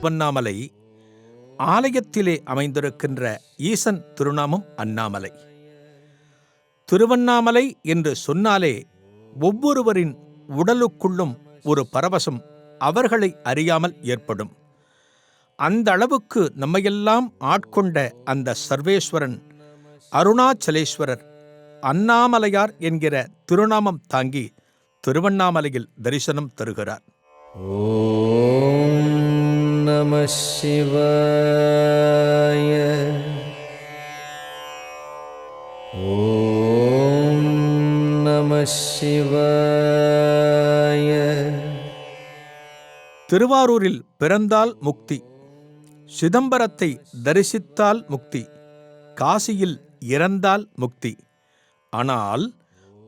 திருவண்ணாமலை ஆலயத்திலே அமைந்திருக்கின்ற ஈசன் திருநாமம் அண்ணாமலை. திருவண்ணாமலை என்று சொன்னாலே ஒவ்வொருவரின் உடலுக்குள்ளும் ஒரு பரவசம் அவர்களை அறியாமல் ஏற்படும். அந்த அளவுக்கு நம்மையெல்லாம் ஆட்கொண்ட அந்த சர்வேஸ்வரன் அருணாச்சலேஸ்வரர் அண்ணாமலையார் என்கிற திருநாமம் தாங்கி திருவண்ணாமலையில் தரிசனம் தருகிறார். ஓம் நம சிவாய. ஓம் நம சிவாய. திருவாரூரில் பிறந்தால் முக்தி, சிதம்பரத்தை தரிசித்தால் முக்தி, காசியில் இறந்தால் முக்தி. ஆனால்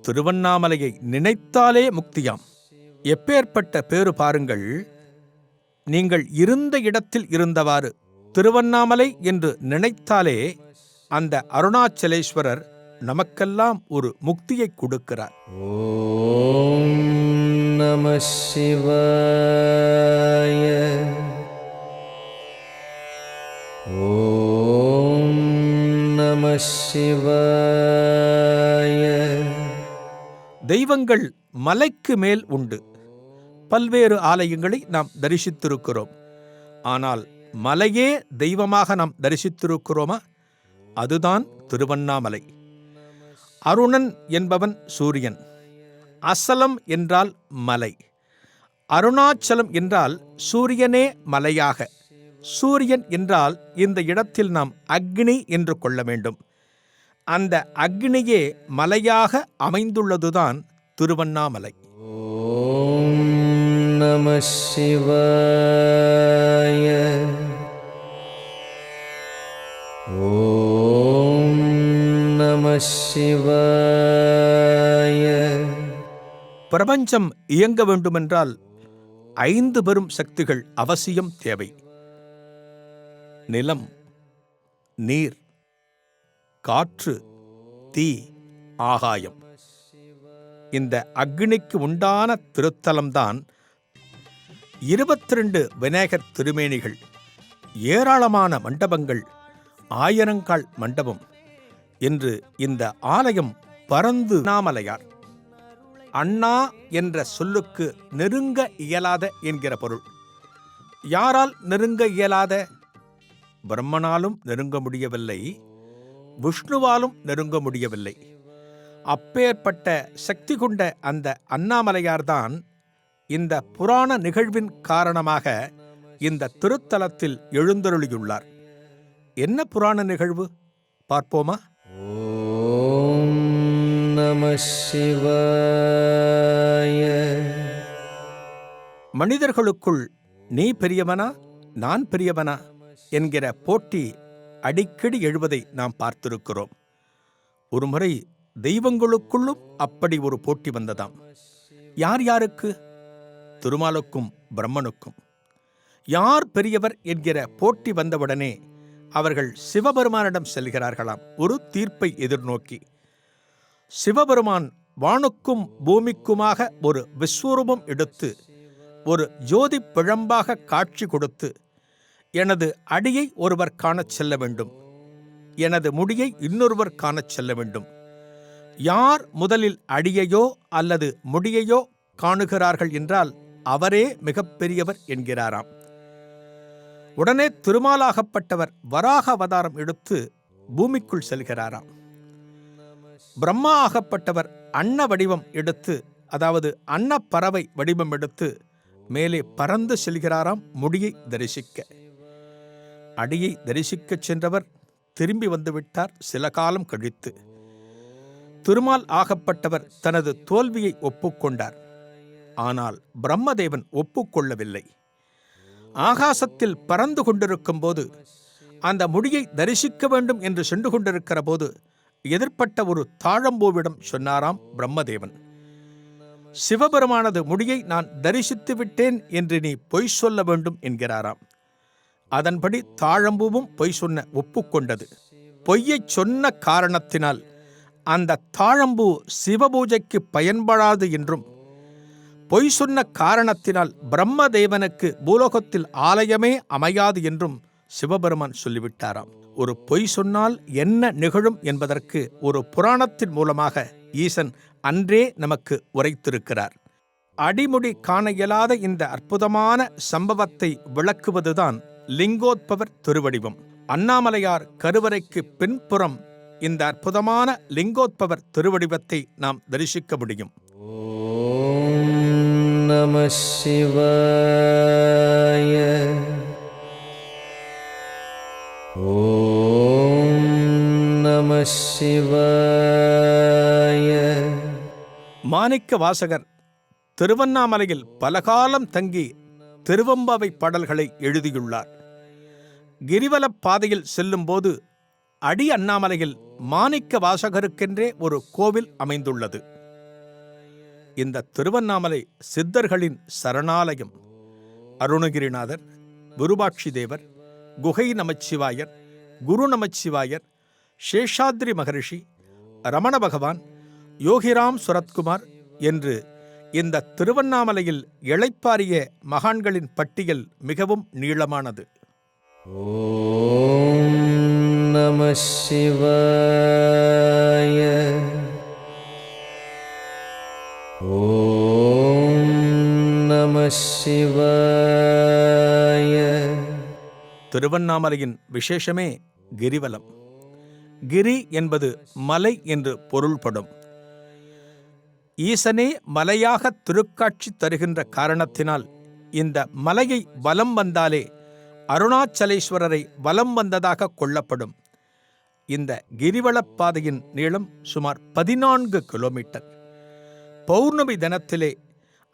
திருவண்ணாமலையை நினைத்தாலே முக்தியாம். எப்பேற்பட்ட பேறு பாருங்கள்! நீங்கள் இருந்த இடத்தில் இருந்தவாறு திருவண்ணாமலை என்று நினைத்தாலே அந்த அருணாச்சலேஸ்வரர் நமக்கெல்லாம் ஒரு முக்தியை கொடுக்கிறார். ஓம் நம சிவாய. ஓம் நம சிவாய. தெய்வங்கள் மலைக்கு மேல் உண்டு. பல்வேறு ஆலயங்களை நாம் தரிசித்திருக்கிறோம். ஆனால் மலையே தெய்வமாக நாம் தரிசித்திருக்கிறோமா? அதுதான் திருவண்ணாமலை. அருணன் என்பவன் சூரியன். அசலம் என்றால் மலை. அருணாச்சலம் என்றால் சூரியனே மலையாக. சூரியன் என்றால் இந்த இடத்தில் நாம் அக்னி என்று கொள்ள வேண்டும். அந்த அக்னியே மலையாக அமைந்துள்ளதுதான் திருவண்ணாமலை. ஓம் நம சிவாய. ஓம் நம சிவாய. பிரபஞ்சம் இயங்க வேண்டுமென்றால் 5 பெரும் சக்திகள் அவசியம் தேவை. நிலம், நீர், காற்று, தீ, ஆகாயம். இந்த அக்னிக்கு உண்டான திருத்தலம்தான் 22 விநாயகர் திருமேனிகள், ஏராளமான மண்டபங்கள், 1000 மண்டபம் என்று இந்த ஆலயம் பரந்து. அண்ணாமலையார் அண்ணா என்ற சொல்லுக்கு நெருங்க இயலாத என்கிற பொருள். யாரால் நெருங்க இயலாத? பிரம்மனாலும் நெருங்க முடியவில்லை, விஷ்ணுவாலும் நெருங்க முடியவில்லை. அப்பேற்பட்ட சக்தி கொண்ட அந்த அண்ணாமலையார்தான் இந்த புராண நிகழ்வின் காரணமாக இந்த திருத்தலத்தில் எழுந்தருளியுள்ளார். என்ன புராண நிகழ்வு பார்ப்போமா? ஓம் நம சிவாய. மனிதர்களுக்குள் நீ பெரியவனா நான் பெரியவனா என்கிற போட்டி அடிக்கடி எழுவதை நாம் பார்த்திருக்கிறோம். ஒருமுறை தெய்வங்களுக்குள்ளும் அப்படி ஒரு போட்டி வந்ததாம். யார் யாருக்கு? திருமாலுக்கும் பிரம்மனுக்கும். யார் பெரியவர் என்கிற போட்டி வந்தவுடனே அவர்கள் சிவபெருமானிடம் செல்கிறார்களாம், ஒரு தீர்ப்பை எதிர்நோக்கி. சிவபெருமான் வானுக்கும் பூமிக்குமாக ஒரு விஸ்வரூபம் எடுத்து ஒரு ஜோதி பிழம்பாக காட்சி கொடுத்து, எனது அடியை ஒருவர் காணச் செல்ல வேண்டும், எனது முடியை இன்னொருவர் காணச் செல்ல வேண்டும். யார் முதலில் அடியையோ அல்லது முடியையோ காணுகிறார்கள் என்றால் அவரே மிகப்பெரியவர் என்கிறாராம். உடனே திருமாலாகப்பட்டவர் வராக அவதாரம் எடுத்து பூமிக்குள் செல்கிறாராம். பிரம்மா ஆகப்பட்டவர் அன்ன வடிவம் எடுத்து, அதாவது அன்னப்பறவை வடிவம் எடுத்து மேலே பறந்து செல்கிறாராம் முடியை தரிசிக்க. அடியை தரிசிக்கச் சென்றவர் திரும்பி வந்துவிட்டார் சில காலம் கழித்து. திருமால் ஆகப்பட்டவர் தனது தோல்வியை ஒப்புக்கொண்டார். ஆனால் பிரம்மதேவன் ஒப்புக்கொள்ளவில்லை. ஆகாசத்தில் பறந்து கொண்டிருக்கும் போது, அந்த முடியை தரிசிக்க வேண்டும் என்று சென்று கொண்டிருக்கிற போது எதிர்ப்பட்ட ஒரு தாழம்பூவிடம் சொன்னாராம் பிரம்மதேவன், சிவபெருமானது முடியை நான் தரிசித்து விட்டேன் என்று நீ பொய் சொல்ல வேண்டும் என்கிறாராம். அதன்படி தாழம்பூவும் பொய் சொன்ன ஒப்புக்கொண்டது. பொய்யைச் சொன்ன காரணத்தினால் அந்த தாழம்பூ சிவபூஜைக்கு பயன்படாது என்றும், பொய் சொன்ன காரணத்தினால் பிரம்மதேவனுக்கு பூலோகத்தில் ஆலயமே அமையாது என்றும் சிவபெருமான் சொல்லிவிட்டாராம். ஒரு பொய் சொன்னால் என்ன நிகழும் என்பதற்கு ஒரு புராணத்தின் மூலமாக ஈசன் அன்றே நமக்கு உரைத்திருக்கிறார். அடிமுடி காண இயலாத இந்த அற்புதமான சம்பவத்தை விளக்குவதுதான் லிங்கோத்பவர் திருவடிவம். அண்ணாமலையார் கருவறைக்கு பின்புறம் இந்த அற்புதமான லிங்கோத்பவர் திருவடிவத்தை நாம் தரிசிக்க முடியும். ஓம் நம சிவாய. ஓம் நம சிவாய. மாணிக்க வாசகர் திருவண்ணாமலையில் பலகாலம் தங்கி திருவம்பாவை பாடல்களை எழுதியுள்ளார். கிரிவலப் பாதையில் செல்லும்போது அடி அண்ணாமலையில் மாணிக்க வாசகருக்கென்றே ஒரு கோவில் அமைந்துள்ளது. இந்த திருவண்ணாமலை சித்தர்களின் சரணாலயம். அருணகிரிநாதர், விருபாட்சி தேவர், குகை நமச்சிவாயர், குரு நமச்சிவாயர், சேஷாத்ரி மகரிஷி, ரமண பகவான், யோகிராம் சுரத்குமார் என்று இந்த திருவண்ணாமலையில் இளைப்பாறிய மகான்களின் பட்டியல் மிகவும் நீளமானது. ஓம் நம சிவாய. ஓம் நம சிவாய. திருவண்ணாமலையின் விசேஷமே கிரிவலம். கிரி என்பது மலை என்று பொருள்படும். ஈசனே மலையாக திருக்காட்சி தருகின்ற காரணத்தினால் இந்த மலையை வலம் வந்தாலே அருணாச்சலேஸ்வரரை வலம் வந்ததாக கொள்ளப்படும். இந்த கிரிவலப் பாதையின் நீளம் சுமார் 14 கிலோமீட்டர். பௌர்ணமி தினத்திலே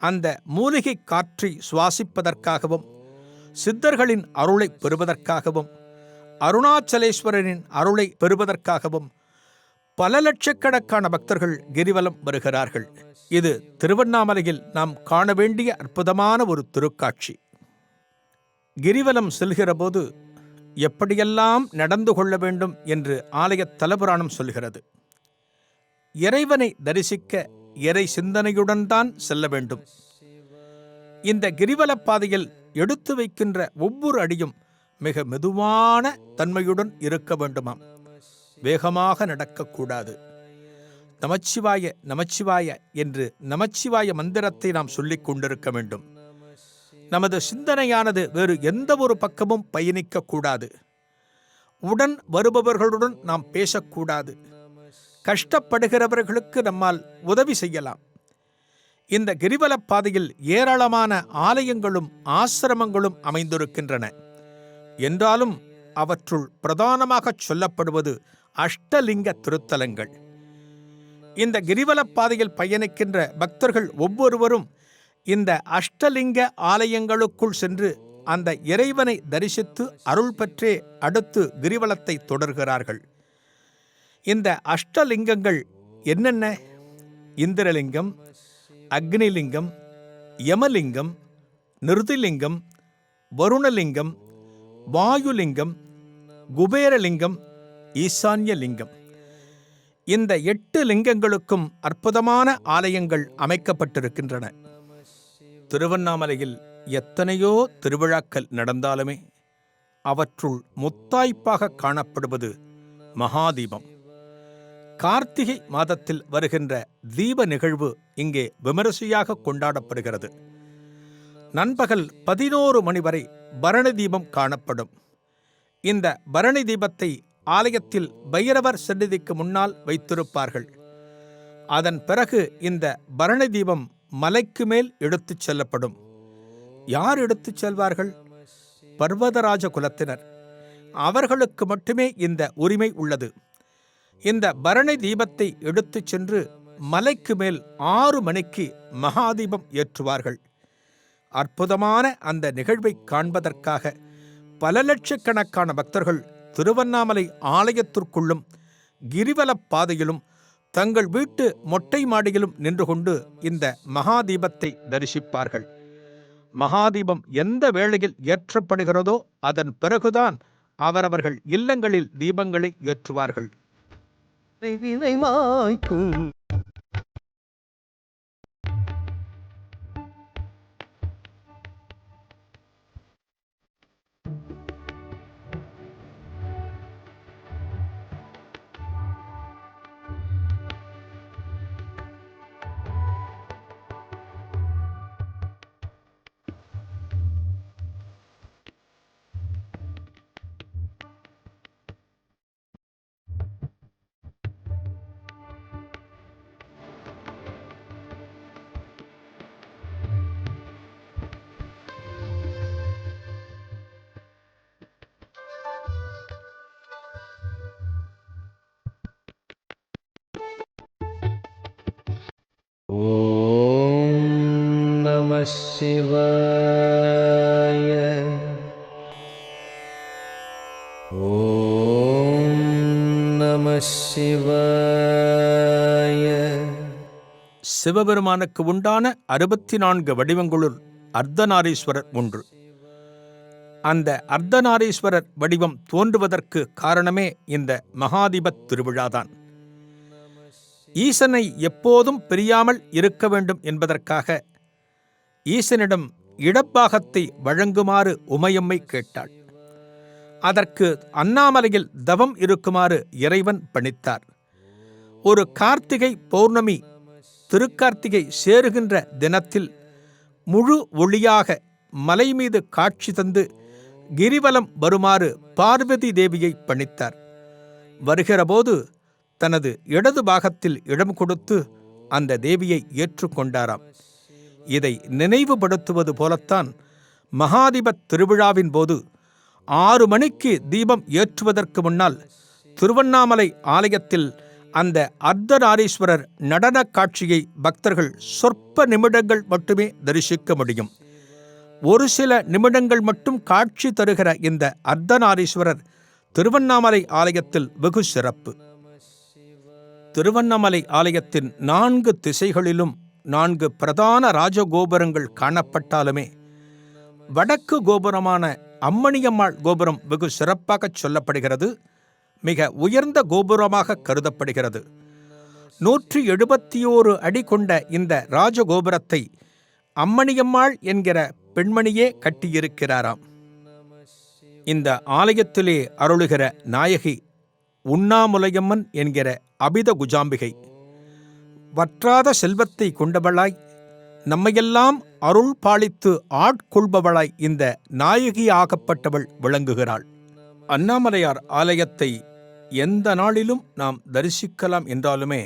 அந்த மூலிகை காற்றை சுவாசிப்பதற்காகவும், சித்தர்களின் அருளை பெறுவதற்காகவும், அருணாச்சலேஸ்வரரின் அருளை பெறுவதற்காகவும் பல லட்சக்கணக்கான பக்தர்கள் கிரிவலம் வருகிறார்கள். இது திருவண்ணாமலையில் நாம் காண வேண்டிய அற்புதமான ஒரு திருக்காட்சி. கிரிவலம் செல்கிற போது எப்படியெல்லாம் நடந்து கொள்ள வேண்டும் என்று ஆலய தலபுராணம் சொல்கிறது. இறைவனை தரிசிக்க இறை சிந்தனையுடன் தான் செல்ல வேண்டும். இந்த கிரிவலப் பாதையில் எடுத்து வைக்கின்ற ஒவ்வொரு அடியும் மிக மெதுவான தன்மையுடன் இருக்க வேண்டுமாம். வேகமாக நடக்கக்கூடாது. நமச்சிவாய நமச்சிவாய என்று நமச்சிவாய மந்திரத்தை நாம் சொல்லிக் கொண்டிருக்க வேண்டும். நமது சிந்தனையானது வேறு எந்த ஒரு பக்கமும் பயணிக்கக்கூடாது. உடன் வருபவர்களுடன் நாம் பேசக்கூடாது. கஷ்டப்படுகிறவர்களுக்கு நம்மால் உதவி செய்யலாம். இந்த கிரிவலப் பாதையில் ஏராளமான ஆலயங்களும் ஆசிரமங்களும் அமைந்திருக்கின்றன. என்றாலும் அவற்றுள் பிரதானமாக சொல்லப்படுவது அஷ்டலிங்க திருத்தலங்கள். இந்த கிரிவலப் பாதையில் பயணிக்கின்ற பக்தர்கள் ஒவ்வொருவரும் இந்த அஷ்டலிங்க ஆலயங்களுக்குள் சென்று அந்த இறைவனை தரிசித்து அருள் பெற்றே அடுத்து கிரிவலத்தை தொடர்கிறார்கள். இந்த அஷ்டலிங்கங்கள் என்னென்ன? இந்திரலிங்கம், அக்னிலிங்கம், யமலிங்கம், நிருதிலிங்கம், வருணலிங்கம், வாயுலிங்கம், குபேரலிங்கம், ஈசான்யலிங்கம். இந்த 8 லிங்கங்களுக்கும் அற்புதமான ஆலயங்கள் அமைக்கப்பட்டிருக்கின்றன. திருவண்ணாமலையில் எத்தனையோ திருவிழாக்கள் நடந்தாலுமே அவற்றுள் முத்தாய்ப்பாக காணப்படுவது மகாதீபம். கார்த்திகை மாதத்தில் வருகின்ற தீப நிகழ்வு இங்கே விமரிசையாக கொண்டாடப்படுகிறது. நண்பகல் 11 மணி வரை பரணி தீபம் காணப்படும். இந்த பரணி தீபத்தை ஆலயத்தில் பைரவர் சந்நிதிக்கு முன்னால் வைத்திருப்பார்கள். அதன் பிறகு இந்த பரணி தீபம் மலைக்கு மேல் எடுத்துச் செல்லப்படும். யார் எடுத்துச் செல்வார்கள்? பர்வதராஜ குலத்தினர். அவர்களுக்கு மட்டுமே இந்த உரிமை உள்ளது. இந்த பரணி தீபத்தை எடுத்துச் சென்று மலைக்கு மேல் 6 மணிக்கு மகாதீபம் ஏற்றுவார்கள். அற்புதமான அந்த நிகழ்வை காண்பதற்காக பல லட்சக்கணக்கான பக்தர்கள் திருவண்ணாமலை ஆலயத்திற்குள்ளும் கிரிவலப் பாதையிலும் தங்கள் வீட்டு மொட்டை மாடியிலும் நின்று கொண்டு இந்த மகாதீபத்தை தரிசிப்பார்கள். மகாதீபம் எந்த வேளையில் ஏற்றப்படுகிறதோ அதன் பிறகுதான் அவரவர்கள் இல்லங்களில் தீபங்களை ஏற்றுவார்கள். சிவாய. ஓம் நம சிவாய. சிவபெருமானுக்கு உண்டான 64 வடிவங்களுள் அர்த்தநாரீஸ்வரர் ஒன்று. அந்த அர்த்தநாரீஸ்வரர் வடிவம் தோன்றுவதற்கு காரணமே இந்த மகாதீபத் திருவிழாதான். ஈசனை எப்போதும் பிரியாமல் இருக்க வேண்டும் என்பதற்காக ஈசனிடம் இடப்பாகத்தை வழங்குமாறு உமையம்மை கேட்டாள். அதற்கு அண்ணாமலையில் தவம் இருக்குமாறு இறைவன் பணித்தார். ஒரு கார்த்திகை பௌர்ணமி திருக்கார்த்திகை சேருகின்ற தினத்தில் முழு ஒளியாக மலை மீது காட்சி தந்து கிரிவலம் வருமாறு பார்வதி தேவியை பணித்தார். வருகிறபோது தனது இடது பாகத்தில் இடம் கொடுத்து அந்த தேவியை ஏற்றுக்கொண்டாராம். இதை நினைவுபடுத்துவது போலத்தான் மகாதீபத் திருவிழாவின் போது 6 மணிக்கு தீபம் ஏற்றுவதற்கு முன்னால் திருவண்ணாமலை ஆலயத்தில் அந்த அர்த்தநாரீஸ்வரர் நடன காட்சியை பக்தர்கள் சொற்ப நிமிடங்கள் மட்டுமே தரிசிக்க முடியும். ஒரு சில நிமிடங்கள் மட்டும் காட்சி தருகிற இந்த அர்த்தநாரீஸ்வரர் திருவண்ணாமலை ஆலயத்தில் வெகு சிறப்பு. திருவண்ணாமலை ஆலயத்தின் 4 திசைகளிலும் 4 பிரதான ராஜகோபுரங்கள் காணப்பட்டாலுமே வடக்கு கோபுரமான அம்மணியம்மாள் கோபுரம் வெகு சிறப்பாக சொல்லப்படுகிறது. மிக உயர்ந்த கோபுரமாக கருதப்படுகிறது. 171 அடி கொண்ட இந்த ராஜகோபுரத்தை அம்மணியம்மாள் என்கிற பெண்மணியே கட்டியிருக்கிறாராம். இந்த ஆலயத்திலே அருளுகிற நாயகி உண்ணாமுலையம்மன் என்கிற அபித குஜாம்பிகை. வற்றாத செல்வத்தை கொண்டவளாய் நம்மையெல்லாம் அருள் பாலித்து ஆட்கொள்பவளாய் இந்த நாயகியாகப்பட்டவள் விளங்குகிறாள். அண்ணாமலையார் ஆலயத்தை எந்த நாளிலும் நாம் தரிசிக்கலாம் என்றாலுமே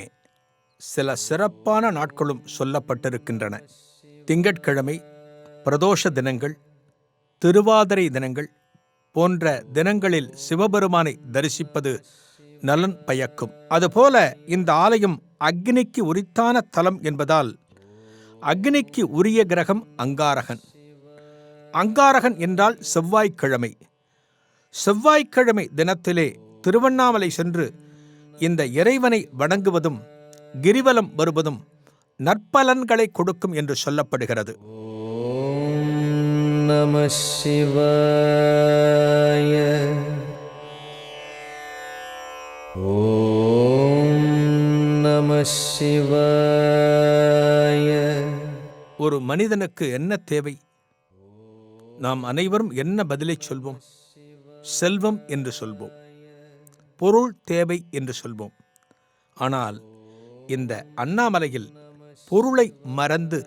சில சிறப்பான நாட்களும் சொல்லப்பட்டிருக்கின்றன. திங்கட்கிழமை, பிரதோஷ தினங்கள், திருவாதிரை தினங்கள் போன்ற தினங்களில் சிவபெருமானை தரிசிப்பது நலன் பயக்கும். அதுபோல இந்த ஆலயம் அக்னிக்கு உரித்தான தலம் என்பதால் அக்னிக்கு உரிய கிரகம் அங்காரகன். அங்காரகன் என்றால் செவ்வாய்க்கிழமை. செவ்வாய்க்கிழமை தினத்திலே திருவண்ணாமலை சென்று இந்த இறைவனை வணங்குவதும் கிரிவலம் வருவதும் நற்பலன்களை கொடுக்கும் என்று சொல்லப்படுகிறது. ஓம் நம சிவாய. ஓம் நம சிவாய. ஒரு மனிதனுக்கு என்ன தேவை? நாம் அனைவரும் என்ன பதிலை சொல்வோம்? செல்வம் என்று சொல்வோம், பொருள் தேவை என்று சொல்வோம். ஆனால் இந்த அண்ணாமலையில் பொருளை மறந்து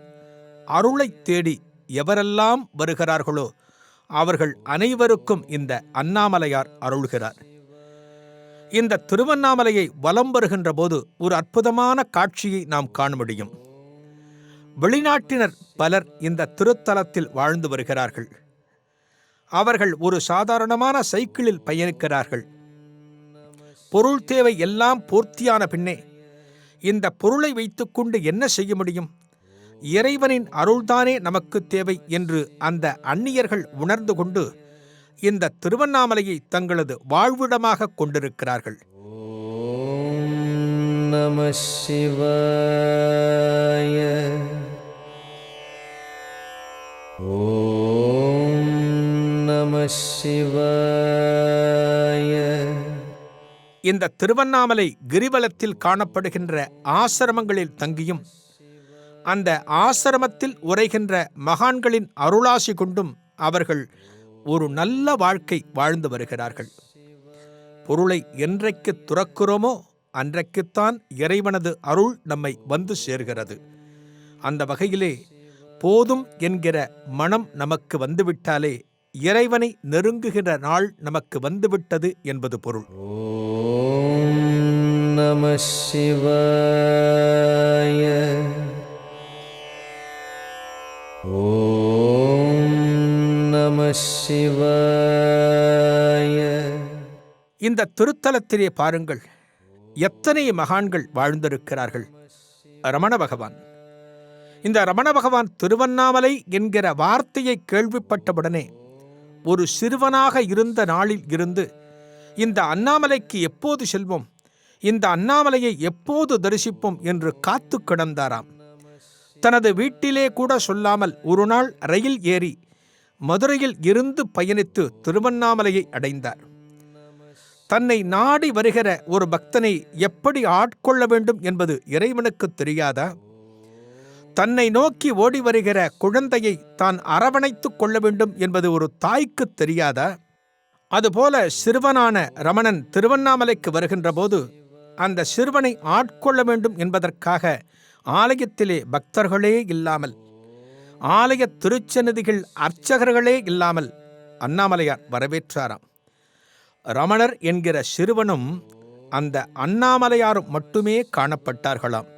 அருளை தேடி எவரெல்லாம் வருகிறார்களோ அவர்கள் அனைவருக்கும் இந்த அண்ணாமலையார் அருள்கிறார். இந்த திருவண்ணாமலையை வலம் வருகின்ற போது ஒரு அற்புதமான காட்சியை நாம் காண முடியும். வெளிநாட்டினர் பலர் இந்த திருத்தலத்தில் வாழ்ந்து வருகிறார்கள். அவர்கள் ஒரு சாதாரணமான சைக்கிளில் பயணிக்கிறார்கள். பொருள் தேவை எல்லாம் பூர்த்தியான பின்னே இந்த பொருளை வைத்துக்கொண்டு என்ன செய்ய முடியும்? இறைவனின் அருள்தானே நமக்கு தேவை என்று அந்த அந்நியர்கள் உணர்ந்து கொண்டு இந்த திருவண்ணாமலையை தங்களது வாழ்விடமாக கொண்டிருக்கிறார்கள். ஓம் நம சிவாய. ஓம் நம சிவாய. இந்த திருவண்ணாமலை கிரிவலத்தில் காணப்படுகின்ற ஆசிரமங்களில் தங்கியும் அந்த ஆசிரமத்தில் உரைகின்ற மகான்களின் அருளாசி கொண்டும் அவர்கள் ஒரு நல்ல வாழ்க்கை வாழ்ந்து வருகிறார்கள். பொருளை என்றைக்கு துறக்கிறோமோ அன்றைக்குத்தான் இறைவனது அருள் நம்மை வந்து சேர்கிறது. அந்த வகையிலே போதும் என்கிற மனம் நமக்கு வந்துவிட்டாலே இறைவனை நெருங்குகிற நாள் நமக்கு வந்துவிட்டது என்பது பொருள். ஓம் நம சிவாய. ஓம் நம சிவாய. இந்த திருத்தலத்திலே பாருங்கள், எத்தனை மகான்கள் வாழ்ந்திருக்கிறார்கள். ரமண பகவான், இந்த ரமண பகவான் திருவண்ணாமலை என்கிற வார்த்தையை கேள்விப்பட்டவுடனே ஒரு சிறுவனாக இருந்த நாளில் இருந்து இந்த அண்ணாமலைக்கு எப்போது செல்வோம், இந்த அண்ணாமலையை எப்போது தரிசிப்போம் என்று காத்து கிடந்தாராம். தனது வீட்டிலே கூட சொல்லாமல் ஒரு நாள் ரயில் ஏறி மதுரையில் இருந்து பயணித்து திருவண்ணாமலையை அடைந்தார். தன்னை நாடி வருகிற ஒரு பக்தனை எப்படி ஆட்கொள்ள வேண்டும் என்பது இறைவனுக்கு தெரியாதா? தன்னை நோக்கி ஓடி வருகிற குழந்தையை தான் அரவணைத்துக் கொள்ள வேண்டும் என்பது ஒரு தாய்க்கு தெரியாதா? அதுபோல சிறுவனான ரமணன் திருவண்ணாமலைக்கு வருகின்ற போது அந்த சிறுவனை ஆட்கொள்ள வேண்டும் என்பதற்காக ஆலயத்திலே பக்தர்களே இல்லாமல், ஆலய திருச்சந்நிதிகள் அர்ச்சகர்களே இல்லாமல் அண்ணாமலையார் வரவேற்றாராம். ரமணர் என்கிற சிறுவனும் அந்த அண்ணாமலையாரும் மட்டுமே காணப்பட்டார்களாம்.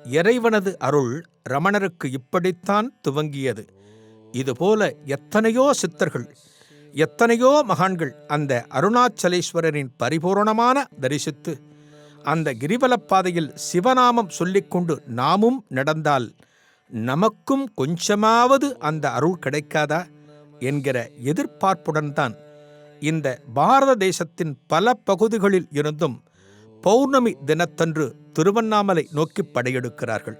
இறைவனது அருள் ரமணருக்கு இப்படித்தான் துவங்கியது. இதுபோல எத்தனையோ சித்தர்கள், எத்தனையோ மகான்கள் அந்த அருணாச்சலேஸ்வரரின் பரிபூரணமான தரிசித்து அந்த கிரிவலப்பாதையில் சிவநாமம் சொல்லிக்கொண்டு நாமும் நடந்தால் நமக்கும் கொஞ்சமாவது அந்த அருள் கிடைக்காதா என்கிற எதிர்பார்ப்புடன் தான் இந்த பாரத தேசத்தின் பல பகுதிகளில் இருந்தும் பௌர்ணமி தினத்தன்று திருவண்ணாமலை நோக்கி படையெடுக்கிறார்கள்.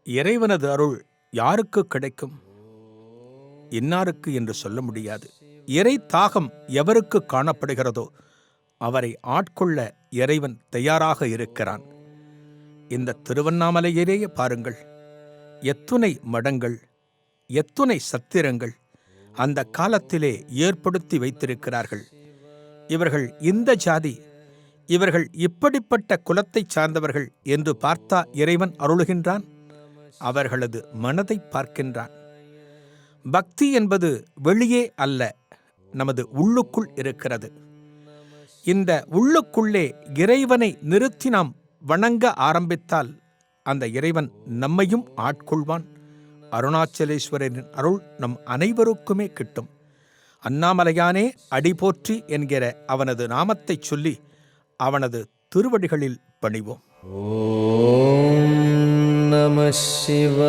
இறைவனது அருள் யாருக்கு கிடைக்கும்? இன்னாருக்கு என்று சொல்ல முடியாது. இறை தாகம் எவருக்கு காணப்படுகிறதோ அவரை ஆட்கொள்ள இறைவன் தயாராக இருக்கிறான். இந்த திருவண்ணாமலையிலேயே பாருங்கள், எத்துணை மடங்கள், எத்துணை சத்திரங்கள் அந்த காலத்திலே ஏற்படுத்தி வைத்திருக்கிறார்கள். இவர்கள் இந்த ஜாதி, இவர்கள் இப்படிப்பட்ட குலத்தைச் சார்ந்தவர்கள் என்று பார்த்தா இறைவன் அருளுகின்றான். அவர்களது மனதை பார்க்கின்றான். பக்தி என்பது வெளியே அல்ல, நமது உள்ளுக்குள் இருக்கிறது. இந்த உள்ளுக்குள்ளே இறைவனை நிறுத்தி நாம் வணங்க ஆரம்பித்தால் அந்த இறைவன் நம்மையும் ஆட்கொள்வான். அருணாச்சலேஸ்வரரின் அருள் நம் அனைவருக்குமே கிட்டும். அண்ணாமலையானே அடிபோற்றி என்கிற அவனது நாமத்தை சொல்லி அவனது திருவடிகளில் பணிவோம். ஓம் நம சிவாய.